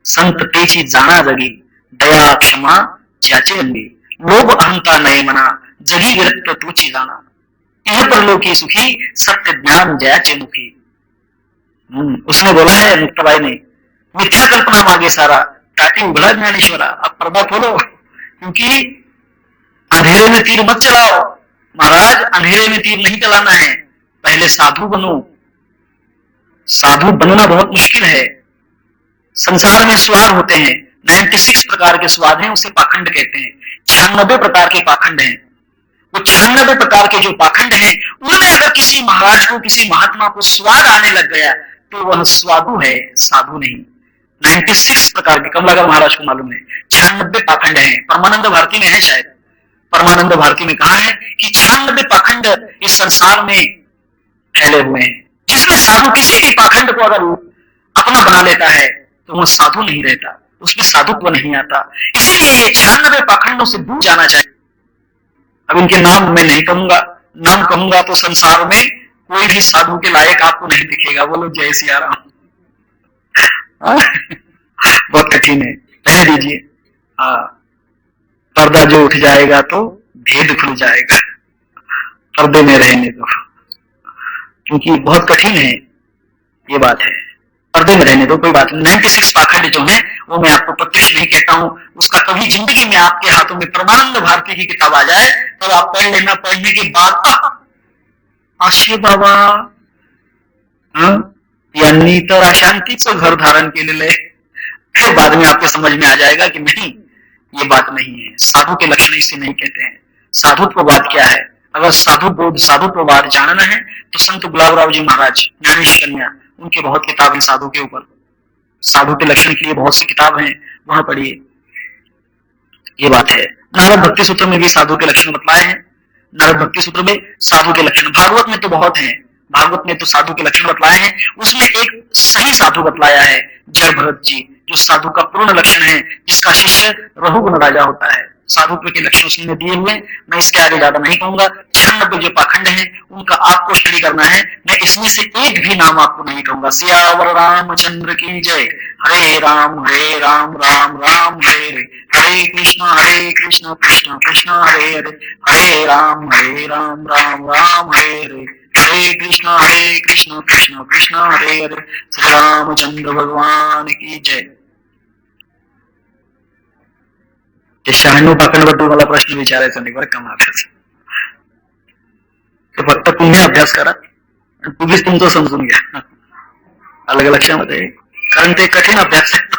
संत तेची जाना जगी, दया क्षमा ज्याचे अंगी, लोभ अहंता नये मना, जगी विरक्त तुची जाना, यह परलोकी सुखी, सत्य ज्ञान जयाचे मुखी। उसने बोला है मुक्ताबाई ने, मिथ्या कल्पना मांगे सारा, टाटी उघड़ा ज्ञानेश्वरा। अब पर्दा खोलो, क्योंकि अंधेरे में तीर मत चलाओ महाराज, अंधेरे में तीर नहीं चलाना है, पहले साधु बनो। साधु बनना बहुत मुश्किल है, संसार में स्वाद होते हैं, 96 प्रकार के स्वाद हैं, उसे पाखंड कहते हैं। 96 प्रकार के पाखंड हैं। वो 96 प्रकार के जो पाखंड हैं, उनमें अगर किसी महाराज को, किसी महात्मा को स्वाद आने लग गया तो वह स्वादु है, साधु नहीं। 96 प्रकार के, कमलाकर महाराज को मालूम है, 96 पाखंड हैं। परमानंद भारती में है शायद, परमानंद भारती में कहा है कि 96 पाखंड इस संसार में फैले हुए हैं। जिसमें साधु किसी भी पाखंड को अगर अपना बना लेता है तो वह साधु नहीं रहता, उसमें साधुत्व नहीं आता। इसीलिए ये 96 पाखंडों से दूर जाना चाहिए। अब इनके नाम मैं नहीं कहूंगा, नाम कहूंगा तो संसार में कोई भी साधु के लायक आपको नहीं दिखेगा। बोलो जय सिया राम। बहुत कठिन है, रहने दीजिए। पर्दा जो उठ जाएगा तो भेद खुल जाएगा, पर्दे में रहने दो, क्योंकि बहुत कठिन है ये बात है। पर्दे में रहने दो, कोई बात नहीं। 96 पाखंड जो है वो मैं आपको प्रत्यक्ष नहीं कहता हूं, उसका कभी जिंदगी में आपके हाथों में परमानंद भारती की किताब आ जाए तो आप पढ़ लेना। पढ़ने के बाद आशे बाबा यांनी तर अशांतीचं घर धारण केलेलं आहे, फिर बाद में आपके समझ में आ जाएगा कि नहीं, ये बात नहीं है। साधु के लक्षण इसे नहीं कहते हैं। साधुत्ववाद क्या है? अगर साधु बोध, साधुत्ववाद जानना है तो संत गुलाबराव जी महाराज, ज्ञानेश कन्या, उनके बहुत किताब है साधु के ऊपर। साधु के लक्षण के लिए बहुत सी किताब हैं, वहां पढ़िए। ये बात है। नारद भक्ति सूत्र में भी साधु के लक्षण बतलाए हैं। नारद भक्ति सूत्र में साधु के लक्षण, भागवत में तो बहुत हैं, भागवत में तो साधु के लक्षण बतलाए हैं। उसमें एक सही साधु बतलाया है जय भरत जी, जो साधु का पूर्ण लक्षण है, जिसका शिष्य रघुगुण राजा होता है। साधुत्व के लक्षण उसने दिए हुए, मैं इसके आगे ज्यादा नहीं कहूंगा। 96 जो पाखंड हैं उनका आपको स्टडी करना है, मैं इसमें से एक भी नाम आपको नहीं कहूंगा। सियावर रामचंद्र की जय। हरे राम राम राम हरे हरे, हरे कृष्ण कृष्ण कृष्ण हरे हरे, हरे राम राम राम हरे हरे, हरे कृष्ण कृष्ण कृष्ण हरे हरे। श्री रामचंद्र भगवान की जय। ते 96 पाखंडबद्दल मला प्रश्न विचारायचा नाही बरं का माझं, ते फक्त तुम्ही अभ्यास करा, तुम्हीच तुमचं समजून घ्या, अलग लक्षामध्ये, कारण ते कठीण अभ्यास आहे।